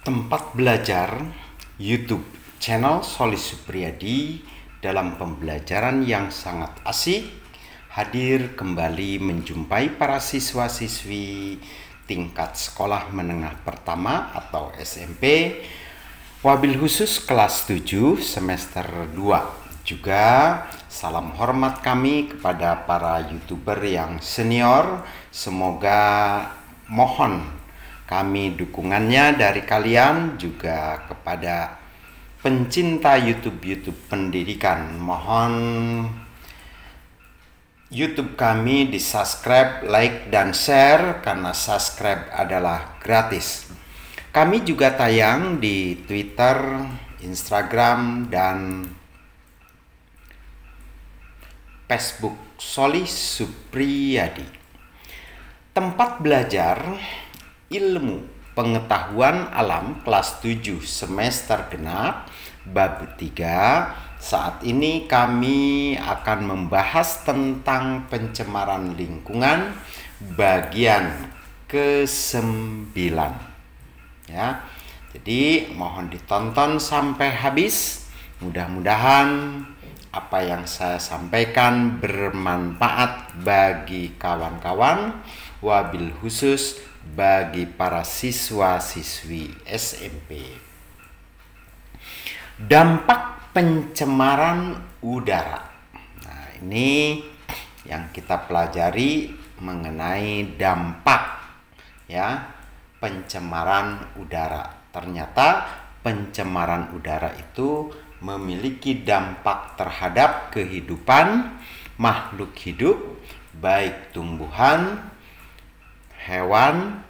Tempat belajar YouTube channel Solly Supriyadi dalam pembelajaran yang sangat asik hadir kembali menjumpai para siswa-siswi tingkat sekolah menengah pertama atau SMP, wabil khusus kelas 7 semester 2. Juga salam hormat kami kepada para YouTuber yang senior. Semoga mohon kami dukungannya dari kalian, juga kepada pencinta YouTube pendidikan. Mohon YouTube kami di subscribe, like, dan share karena subscribe adalah gratis. Kami juga tayang di Twitter, Instagram, dan Facebook Solly Supriyadi. Tempat belajar ilmu pengetahuan alam kelas 7 semester genap bab 3. Saat ini kami akan membahas tentang pencemaran lingkungan bagian ke-9. Ya. Jadi mohon ditonton sampai habis. Mudah-mudahan apa yang saya sampaikan bermanfaat bagi kawan-kawan, wabil khusus bagi para siswa-siswi SMP. Dampak pencemaran udara. Nah, ini yang kita pelajari mengenai dampak ya pencemaran udara. Ternyata pencemaran udara itu memiliki dampak terhadap kehidupan makhluk hidup, baik tumbuhan, hewan,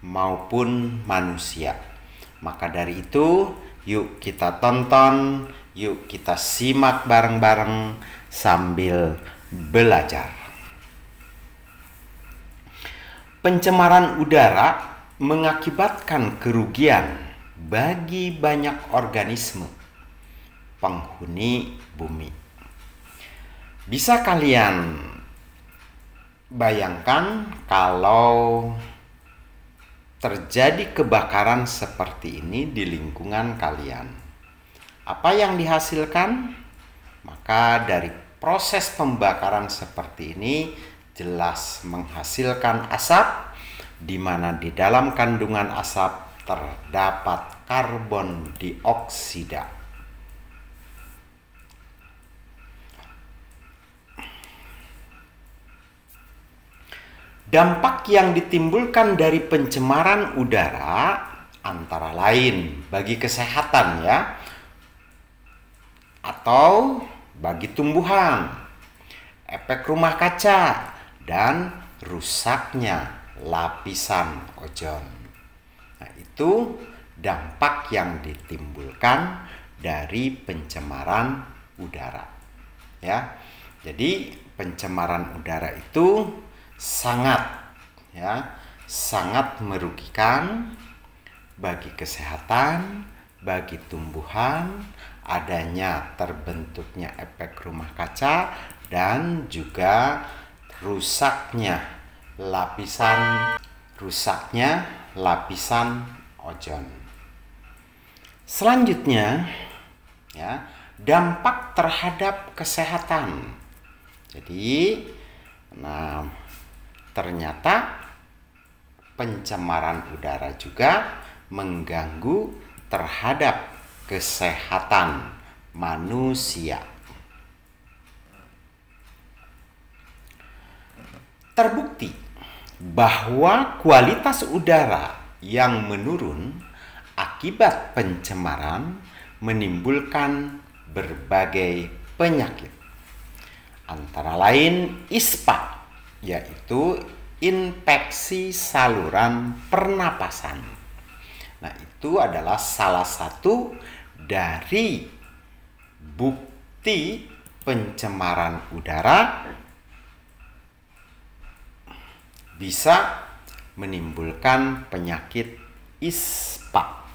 maupun manusia. Maka dari itu, yuk kita tonton, yuk kita simak bareng-bareng sambil belajar. Pencemaran udara mengakibatkan kerugian bagi banyak organisme penghuni bumi. Bisa kalian bayangkan kalau terjadi kebakaran seperti ini di lingkungan kalian. Apa yang dihasilkan? Maka dari proses pembakaran seperti ini jelas menghasilkan asap, di mana di dalam kandungan asap terdapat karbon dioksida. Dampak yang ditimbulkan dari pencemaran udara antara lain bagi kesehatan ya, atau bagi tumbuhan, efek rumah kaca, dan rusaknya lapisan ozon. Nah, itu dampak yang ditimbulkan dari pencemaran udara. Ya. Jadi pencemaran udara itu sangat merugikan bagi kesehatan, bagi tumbuhan, adanya terbentuknya efek rumah kaca, dan juga rusaknya lapisan ozon. Selanjutnya ya, dampak terhadap kesehatan. Jadi ternyata pencemaran udara juga mengganggu terhadap kesehatan manusia. Terbukti bahwa kualitas udara yang menurun akibat pencemaran menimbulkan berbagai penyakit. Antara lain ISPA, yaitu infeksi saluran pernapasan. Nah, itu adalah salah satu dari bukti pencemaran udara bisa menimbulkan penyakit ISPA.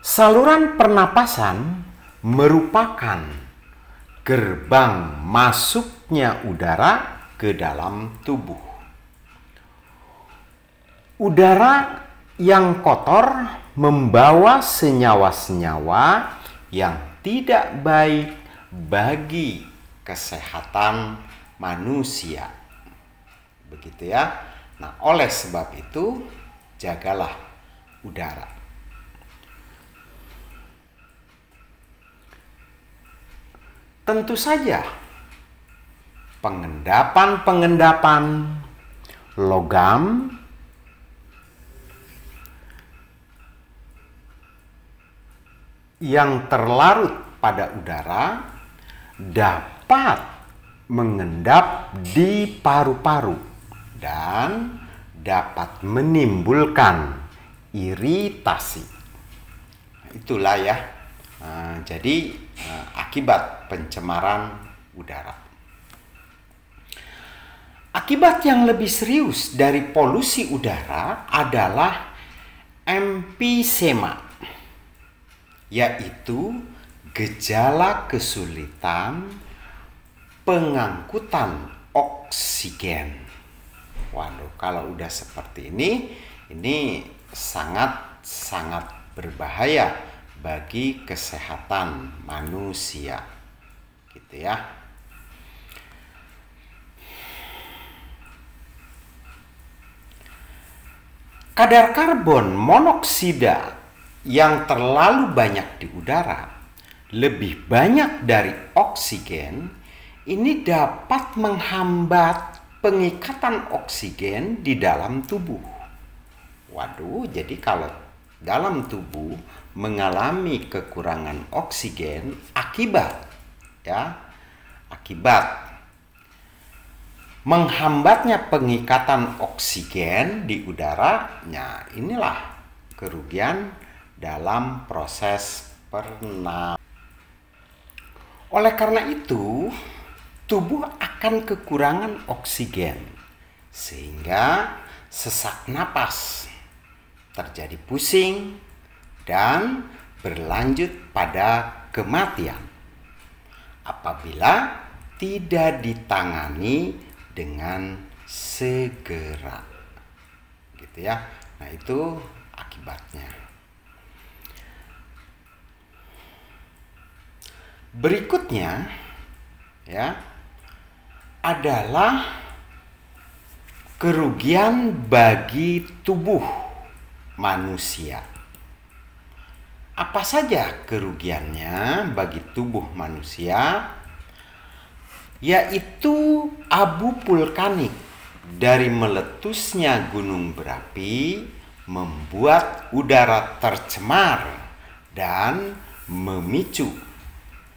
Saluran pernapasan merupakan gerbang masuknya udara ke dalam tubuh. Udara yang kotor membawa senyawa-senyawa yang tidak baik bagi kesehatan manusia. Begitu ya. Nah, oleh sebab itu, jagalah udara. Tentu saja, pengendapan logam yang terlarut pada udara dapat mengendap di paru-paru dan dapat menimbulkan iritasi. Itulah ya. Jadi akibat pencemaran udara. Akibat yang lebih serius dari polusi udara adalah emfisema, yaitu gejala kesulitan pengangkutan oksigen. Waduh, kalau udah seperti ini sangat berbahaya bagi kesehatan manusia, gitu ya. Kadar karbon monoksida yang terlalu banyak di udara, lebih banyak dari oksigen, ini dapat menghambat pengikatan oksigen di dalam tubuh. Waduh, jadi kalau dalam tubuh mengalami kekurangan oksigen akibat menghambatnya pengikatan oksigen di udaranya, inilah kerugian dalam proses pernapasan. Oleh karena itu, tubuh akan kekurangan oksigen sehingga sesak napas, terjadi pusing, dan berlanjut pada kematian apabila tidak ditangani dengan segera, gitu ya. Nah, itu akibatnya. Berikutnya ya adalah kerugian bagi tubuh manusia. Apa saja kerugiannya bagi tubuh manusia? Yaitu abu vulkanik dari meletusnya gunung berapi membuat udara tercemar dan memicu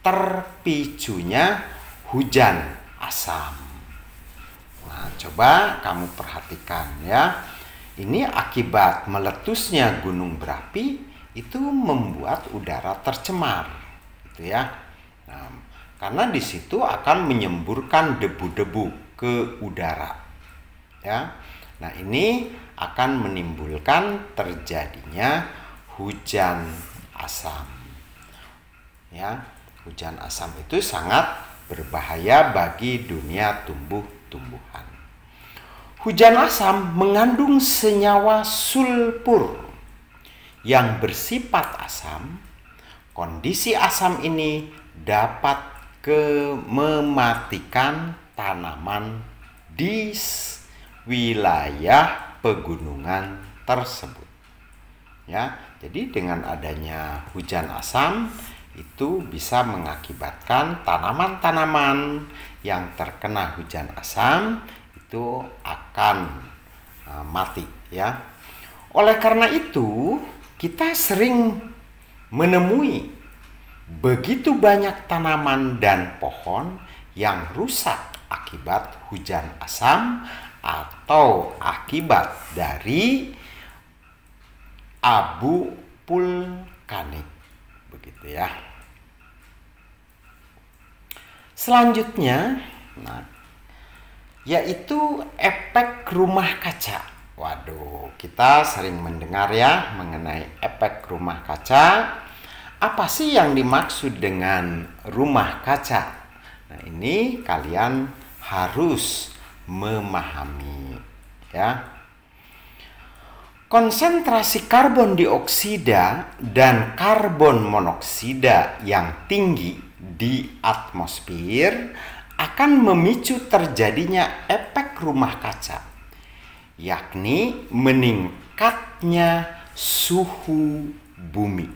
terpicunya hujan asam. Nah, coba kamu perhatikan ya. Ini akibat meletusnya gunung berapi itu membuat udara tercemar, gitu ya. Nah, karena di situ akan menyemburkan debu-debu ke udara, ya. Nah, ini akan menimbulkan terjadinya hujan asam, ya. Hujan asam itu sangat berbahaya bagi dunia tumbuh-tumbuhan. Hujan asam mengandung senyawa sulfur yang bersifat asam. Kondisi asam ini dapat mematikan tanaman di wilayah pegunungan tersebut. Ya, jadi dengan adanya hujan asam itu bisa mengakibatkan tanaman-tanaman yang terkena hujan asam itu akan mati, ya. Oleh karena itu, kita sering menemui begitu banyak tanaman dan pohon yang rusak akibat hujan asam atau akibat dari abu vulkanik, begitu ya. Selanjutnya, yaitu efek rumah kaca. Waduh, kita sering mendengar ya mengenai efek rumah kaca. Apa sih yang dimaksud dengan rumah kaca? Nah, ini kalian harus memahami, ya. Konsentrasi karbon dioksida dan karbon monoksida yang tinggi di atmosfer akan memicu terjadinya efek rumah kaca, yakni meningkatnya suhu bumi.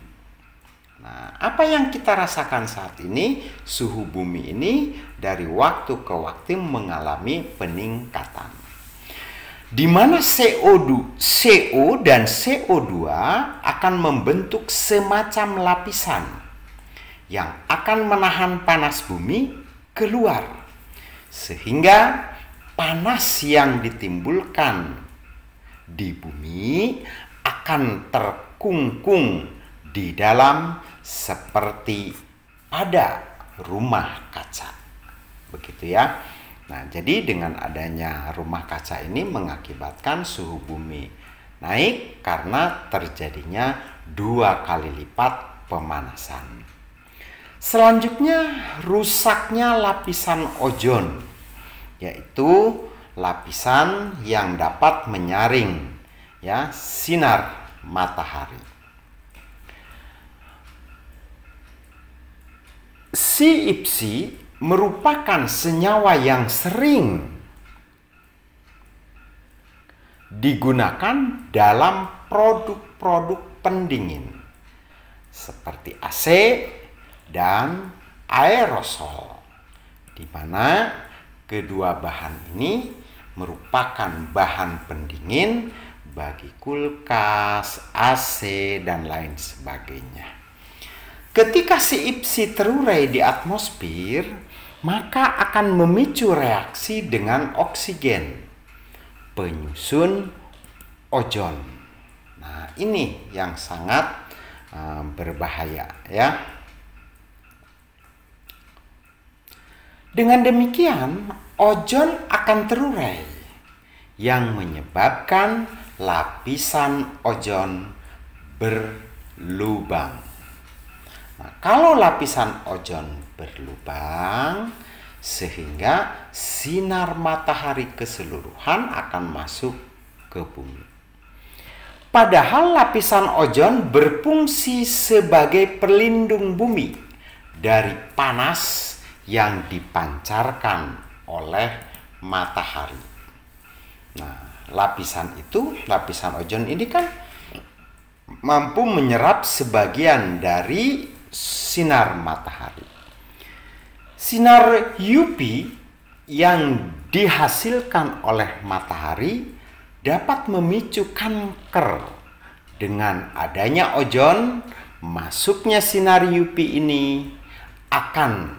Nah, apa yang kita rasakan saat ini, suhu bumi ini dari waktu ke waktu mengalami peningkatan. Di mana CO dan CO2 akan membentuk semacam lapisan yang akan menahan panas bumi keluar, sehingga panas yang ditimbulkan di bumi akan terkungkung di dalam seperti pada rumah kaca. Begitu ya. Nah, jadi dengan adanya rumah kaca ini mengakibatkan suhu bumi naik karena terjadinya 2 kali lipat pemanasan. Selanjutnya, rusaknya lapisan ozon, yaitu lapisan yang dapat menyaring ya sinar matahari. CFC merupakan senyawa yang sering digunakan dalam produk-produk pendingin seperti AC dan aerosol, di mana kedua bahan ini merupakan bahan pendingin bagi kulkas, AC, dan lain sebagainya. Ketika CFC terurai di atmosfer, maka akan memicu reaksi dengan oksigen, penyusun ozon. Nah, ini yang sangat berbahaya ya. Dengan demikian, ozon akan terurai yang menyebabkan lapisan ozon berlubang. Nah, kalau lapisan ozon berlubang, sehingga sinar matahari keseluruhan akan masuk ke bumi. Padahal lapisan ozon berfungsi sebagai pelindung bumi dari panas yang dipancarkan oleh matahari. Nah, lapisan ozon ini kan mampu menyerap sebagian dari sinar matahari. Sinar UV yang dihasilkan oleh matahari dapat memicu kanker. Dengan adanya ozon, masuknya sinar UV ini akan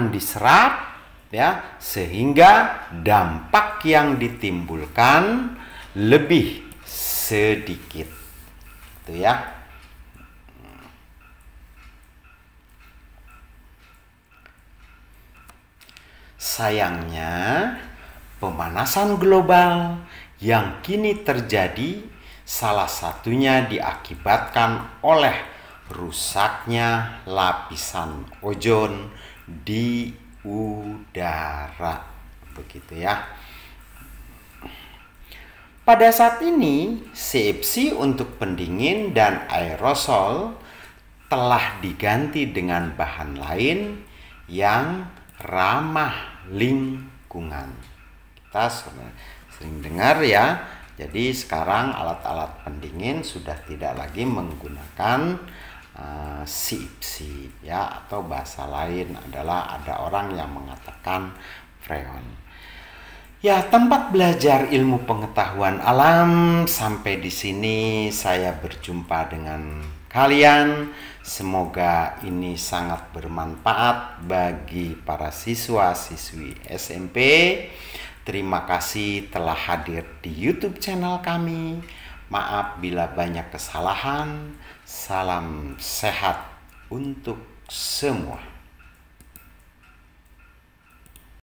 diserap ya, sehingga dampak yang ditimbulkan lebih sedikit. Itu ya. Sayangnya, pemanasan global yang kini terjadi salah satunya diakibatkan oleh rusaknya lapisan ozon di udara. Begitu ya. Pada saat ini, CFC untuk pendingin dan aerosol telah diganti dengan bahan lain yang ramah lingkungan. Kita sering dengar ya, jadi sekarang alat-alat pendingin sudah tidak lagi menggunakan CFC ya, atau bahasa lain adalah ada orang yang mengatakan freon. Ya, tempat belajar ilmu pengetahuan alam, sampai di sini saya berjumpa dengan kalian. Semoga ini sangat bermanfaat bagi para siswa-siswi SMP. Terima kasih telah hadir di YouTube channel kami. Maaf bila banyak kesalahan. Salam sehat untuk semua.